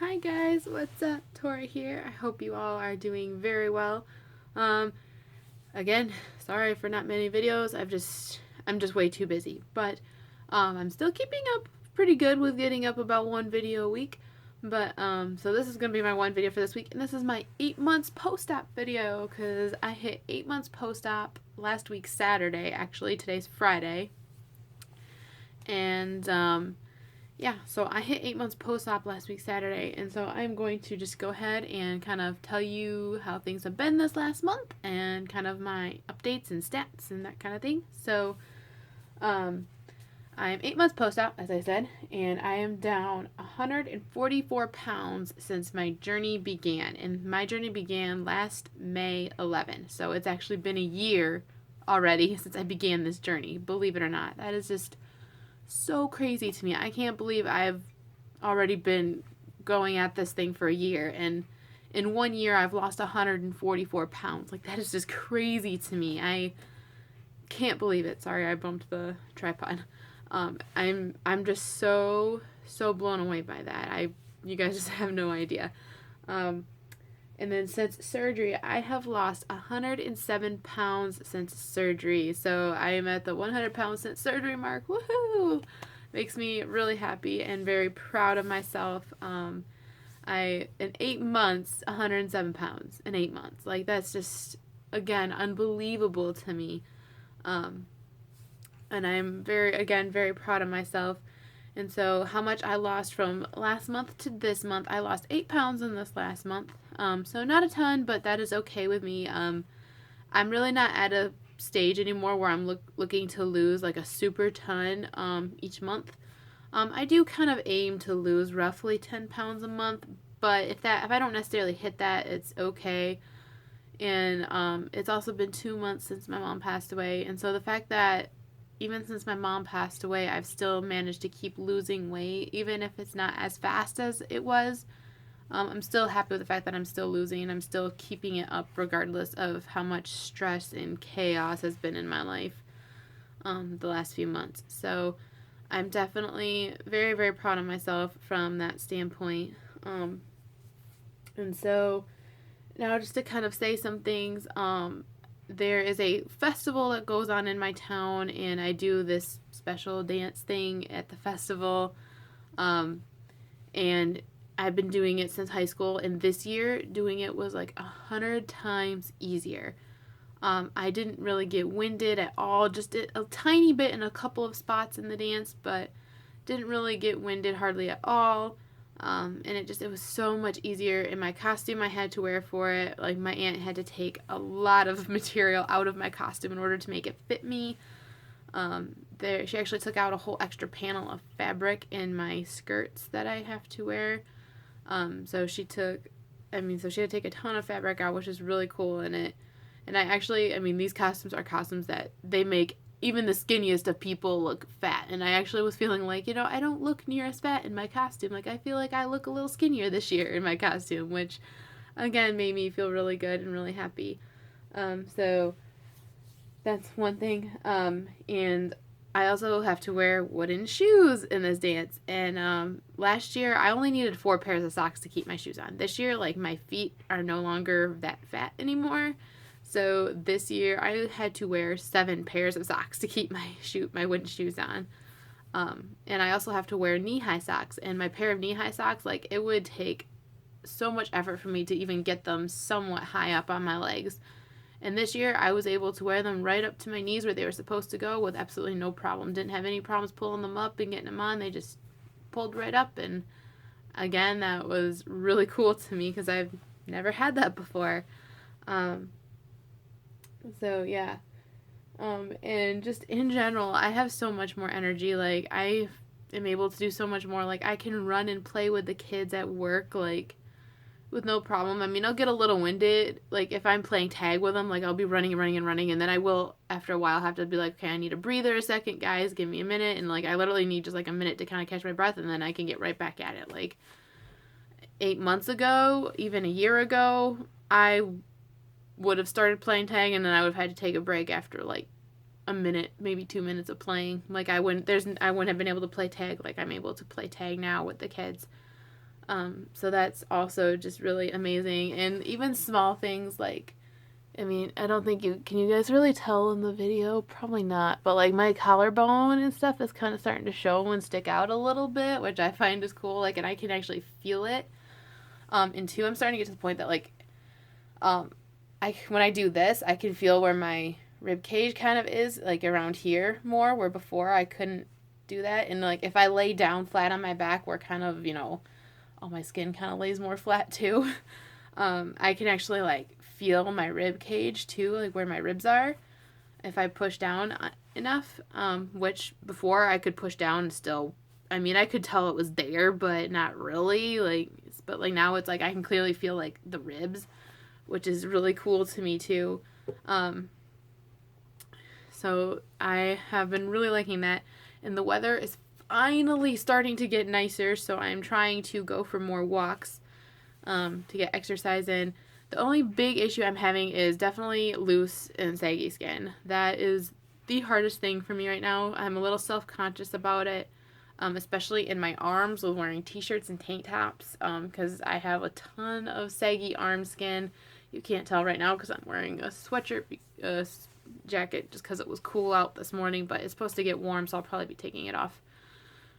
Hi guys, what's up? Tori here. I hope you all are doing very well. Um, Again, sorry for not many videos. I'm just way too busy, but I'm still keeping up pretty good with getting up about one video a week. But so this is gonna be my one video for this week, and this is my 8 months post-op video because I hit 8 months post-op last week Saturday. Actually, today's Friday, and yeah, so I hit 8 months post-op last week Saturday, and so I'm going to just go ahead and kind of tell you how things have been this last month and kind of my updates and stats and that kind of thing. So I'm 8 months post-op, as I said, and I am down 144 pounds since my journey began, and my journey began last May 11. So it's actually been a year already since I began this journey, believe it or not. That is just so crazy to me. I can't believe I've already been going at this thing for a year, and in 1 year I've lost 144 pounds. Like, that is just crazy to me. I can't believe it. Sorry, I bumped the tripod. I'm just so blown away by that. You guys just have no idea. And then since surgery, I have lost 107 pounds since surgery. So I am at the 100 pounds since surgery mark. Woohoo! Makes me really happy and very proud of myself. In 8 months, 107 pounds in 8 months. Like, that's just, again, unbelievable to me. And I'm very proud of myself. And so how much I lost from last month to this month, I lost 8 pounds in this last month. So not a ton, but that is okay with me. I'm really not at a stage anymore where I'm looking to lose like a super ton each month. I do kind of aim to lose roughly 10 pounds a month, but if I don't necessarily hit that, it's okay. And it's also been 2 months since my mom passed away, and so the fact that even since my mom passed away, I've still managed to keep losing weight, even if it's not as fast as it was. I'm still happy with the fact that I'm still losing, and I'm still keeping it up regardless of how much stress and chaos has been in my life the last few months. So I'm definitely very proud of myself from that standpoint. And so now, just to kind of say some things, there is a festival that goes on in my town, and I do this special dance thing at the festival. And I've been doing it since high school, and this year doing it was like 100 times easier. I didn't really get winded at all, just a tiny bit in a couple of spots in the dance, but didn't really get winded hardly at all. And it was so much easier. In my costume I had to wear for it, like, my aunt had to take a lot of material out of my costume in order to make it fit me. She actually took out a whole extra panel of fabric in my skirts that I have to wear. So she had to take a ton of fabric out, which is really cool. And these costumes are costumes that they make even the skinniest of people look fat. And I actually was feeling like, I don't look near as fat in my costume. Like, I feel like I look a little skinnier this year in my costume, which, again, made me feel really good and really happy. So that's one thing. And I also have to wear wooden shoes in this dance. And last year, I only needed 4 pairs of socks to keep my shoes on. This year, like, my feet are no longer that fat anymore. So this year I had to wear 7 pairs of socks to keep my wooden shoes on. And I also have to wear knee-high socks. And my pair of knee-high socks, like, it would take so much effort for me to even get them somewhat high up on my legs. And this year I was able to wear them right up to my knees where they were supposed to go with absolutely no problem. Didn't have any problems pulling them up and getting them on. They just pulled right up. And again, that was really cool to me because I've never had that before. So yeah. And just in general, I have so much more energy. Like, I am able to do so much more. Like, I can run and play with the kids at work, like, with no problem. I'll get a little winded. Like, if I'm playing tag with them, like, I'll be running, and then I will, after a while, have to be like, okay, I need a breather a second, guys. Give me a minute. And, like, I literally need just, like, a minute to kind of catch my breath, and then I can get right back at it. Like, 8 months ago, even a year ago, I would have started playing tag, and then I would have had to take a break after like a minute, maybe 2 minutes of playing. Like, I wouldn't have been able to play tag like I'm able to play tag now with the kids. So that's also just really amazing. And even small things like, I mean, I don't think can you guys really tell in the video? Probably not. But like my collarbone and stuff is kind of starting to show and stick out a little bit, which I find is cool. Like, and I can actually feel it. And two, I'm starting to get to the point that like, um, when I do this, I can feel where my rib cage kind of is, like around here more, where before I couldn't do that. And like if I lay down flat on my back, where kind of, all my skin kind of lays more flat too. I can actually like feel my rib cage too, like where my ribs are, if I push down enough. Which before I could push down and still, I mean, I could tell it was there, but not really. Like, but like now it's like I can clearly feel like the ribs, which is really cool to me too. Um, so I have been really liking that, and the weather is finally starting to get nicer. So I'm trying to go for more walks to get exercise in. The only big issue I'm having is definitely loose and saggy skin. That is the hardest thing for me right now. I'm a little self-conscious about it, especially in my arms with wearing t-shirts and tank tops, because I have a ton of saggy arm skin. You can't tell right now because I'm wearing a sweatshirt, jacket, just because it was cool out this morning, but it's supposed to get warm, so I'll probably be taking it off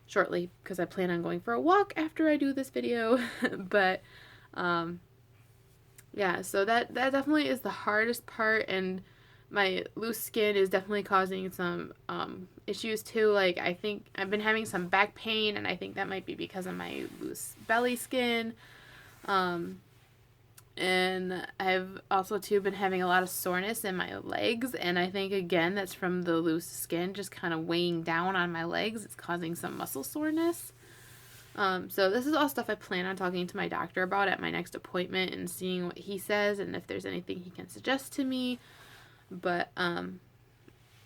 shortly because I plan on going for a walk after I do this video. But yeah, so that definitely is the hardest part, and my loose skin is definitely causing some issues too. Like I think I've been having some back pain, and I think that might be because of my loose belly skin. And I've also too been having a lot of soreness in my legs, and I think again that's from the loose skin just kind of weighing down on my legs. It's causing some muscle soreness. So this is all stuff I plan on talking to my doctor about at my next appointment and seeing what he says and if there's anything he can suggest to me. But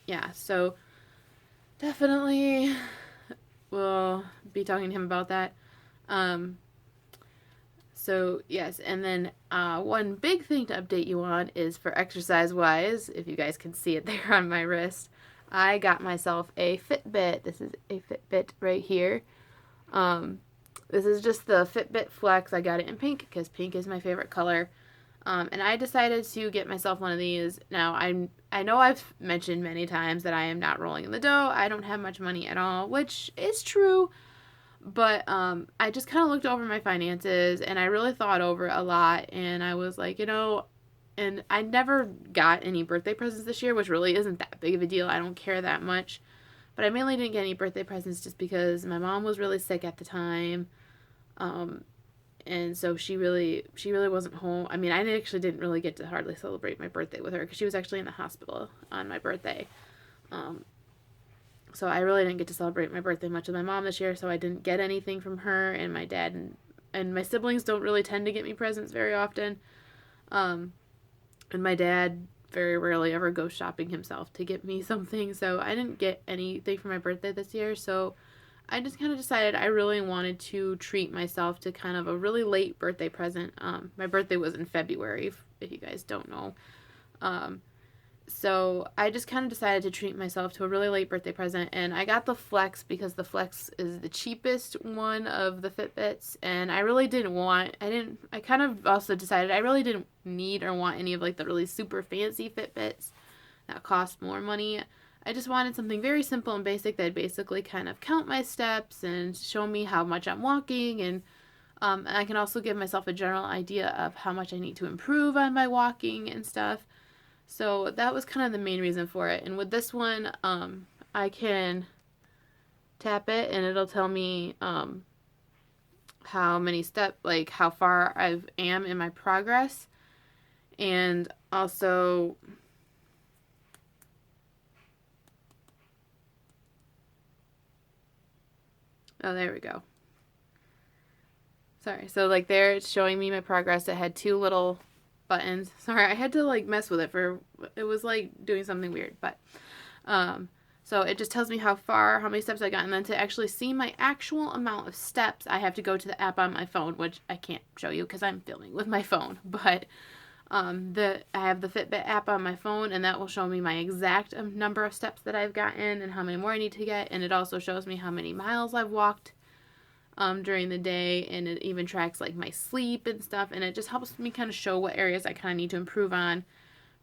yeah, so definitely we'll be talking to him about that. So yes, and then one big thing to update you on is for exercise wise, if you guys can see it there on my wrist, I got myself a Fitbit. This is a Fitbit right here. This is just the Fitbit Flex. I got it in pink because pink is my favorite color. And I decided to get myself one of these. Now, I know I've mentioned many times that I am not rolling in the dough. I don't have much money at all, which is true. But I just kind of looked over my finances and I really thought over a lot. And I was like, and I never got any birthday presents this year, which really isn't that big of a deal. I don't care that much. But I mainly didn't get any birthday presents just because my mom was really sick at the time. And so she really wasn't home. I mean, I actually didn't really get to hardly celebrate my birthday with her because she was actually in the hospital on my birthday. So I really didn't get to celebrate my birthday much with my mom this year, so I didn't get anything from her, and my dad and my siblings don't really tend to get me presents very often. And my dad very rarely ever goes shopping himself to get me something, so I didn't get anything for my birthday this year. So I just kind of decided I really wanted to treat myself to kind of a really late birthday present. My birthday was in February, if you guys don't know. So I just kind of decided to treat myself to a really late birthday present, and I got the Flex because the Flex is the cheapest one of the Fitbits, and I really I kind of also decided I really didn't need or want any of like the really super fancy Fitbits that cost more money. I just wanted something very simple and basic that basically kind of count my steps and show me how much I'm walking, and I can also give myself a general idea of how much I need to improve on my walking and stuff. So that was kind of the main reason for it. And with this one, I can tap it and it'll tell me how many steps, like how far I am in my progress. And also, oh, there we go. Sorry. So like there, it's showing me my progress. It had two little buttons. Sorry, I had to like mess with it was like doing something weird, but so it just tells me how many steps I got, and then to actually see my actual amount of steps, I have to go to the app on my phone, which I can't show you because I'm filming with my phone, but I have the Fitbit app on my phone, and that will show me my exact number of steps that I've gotten and how many more I need to get, and it also shows me how many miles I've walked. during the day, and it even tracks like my sleep and stuff, and it just helps me kind of show what areas I kind of need to improve on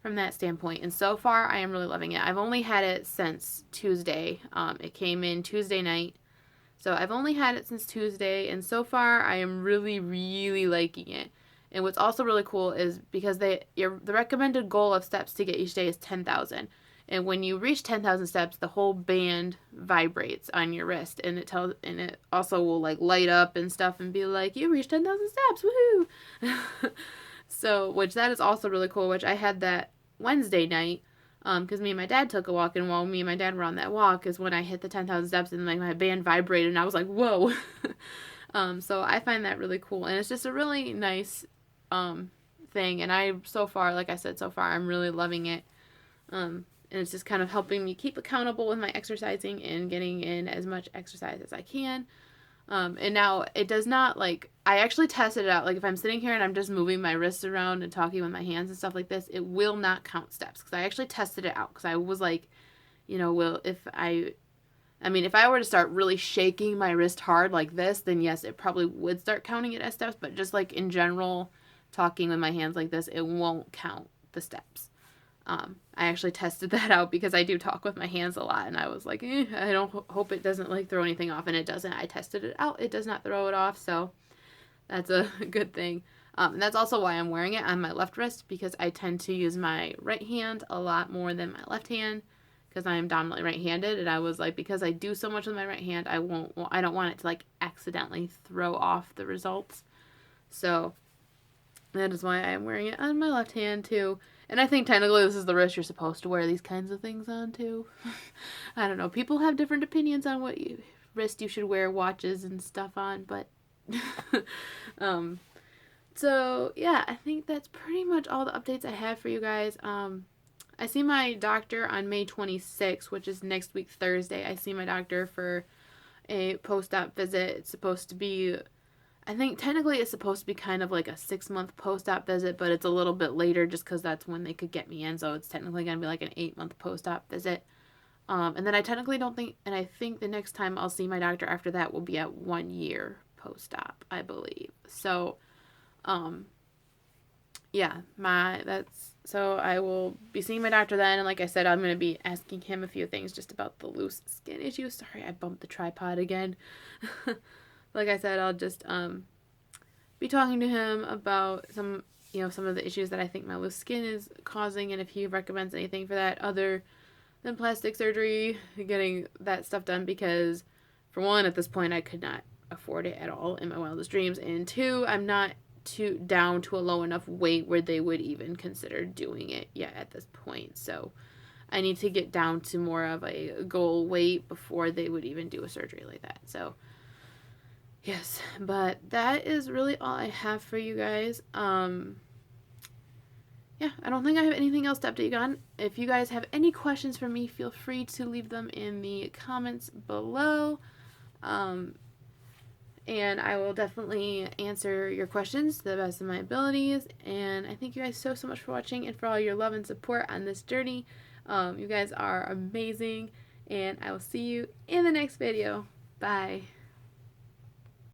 from that standpoint. And so far, I am really loving it. I've only had it since Tuesday. It came in Tuesday night. So I've only had it since Tuesday, and so far I am really, really liking it. And what's also really cool is because the recommended goal of steps to get each day is 10,000. And when you reach 10,000 steps, the whole band vibrates on your wrist, and it also will like light up and stuff and be like, you reached 10,000 steps, woohoo! So, which that is also really cool. Which I had that Wednesday night, because me and my dad took a walk, and while me and my dad were on that walk is when I hit the 10,000 steps, and like my band vibrated, and I was like, whoa. So I find that really cool, and it's just a really nice thing. And I so far, like I said, so far I'm really loving it. And it's just kind of helping me keep accountable with my exercising and getting in as much exercise as I can. And now it does not, like, I actually tested it out. Like, if I'm sitting here and I'm just moving my wrists around and talking with my hands and stuff like this, it will not count steps. Because I actually tested it out. Because I was like, if I were to start really shaking my wrist hard like this, then yes, it probably would start counting it as steps. But just like in general, talking with my hands like this, it won't count the steps. I actually tested that out because I do talk with my hands a lot, and I was like, I don't hope it doesn't like throw anything off, and it doesn't. I tested it out. It does not throw it off, so that's a good thing. And that's also why I'm wearing it on my left wrist, because I tend to use my right hand a lot more than my left hand because I am dominantly right-handed, and I was like, because I do so much with my right hand, I don't want it to like accidentally throw off the results. So that is why I am wearing it on my left hand too. And I think technically this is the wrist you're supposed to wear these kinds of things on too. I don't know. People have different opinions on what wrist you should wear watches and stuff on, but so yeah, I think that's pretty much all the updates I have for you guys. I see my doctor on May 26th, which is next week Thursday. I see my doctor for a post-op visit. It's supposed to be, I think technically it's supposed to be kind of like a 6-month post-op visit, but it's a little bit later just because that's when they could get me in. So it's technically going to be like an 8-month post-op visit. And then I think the next time I'll see my doctor after that will be at 1 year post-op, I believe. So, yeah, so I will be seeing my doctor then. And like I said, I'm going to be asking him a few things just about the loose skin issues. Sorry, I bumped the tripod again. Like I said, I'll just be talking to him about some of the issues that I think my loose skin is causing, and if he recommends anything for that other than plastic surgery, getting that stuff done, because for one, at this point, I could not afford it at all in my wildest dreams, and two, I'm not down to a low enough weight where they would even consider doing it yet at this point. So I need to get down to more of a goal weight before they would even do a surgery like that. So yes, but that is really all I have for you guys. Yeah, I don't think I have anything else to update you on. If you guys have any questions for me, feel free to leave them in the comments below. And I will definitely answer your questions to the best of my abilities. And I thank you guys so much for watching and for all your love and support on this journey. You guys are amazing. And I will see you in the next video. Bye.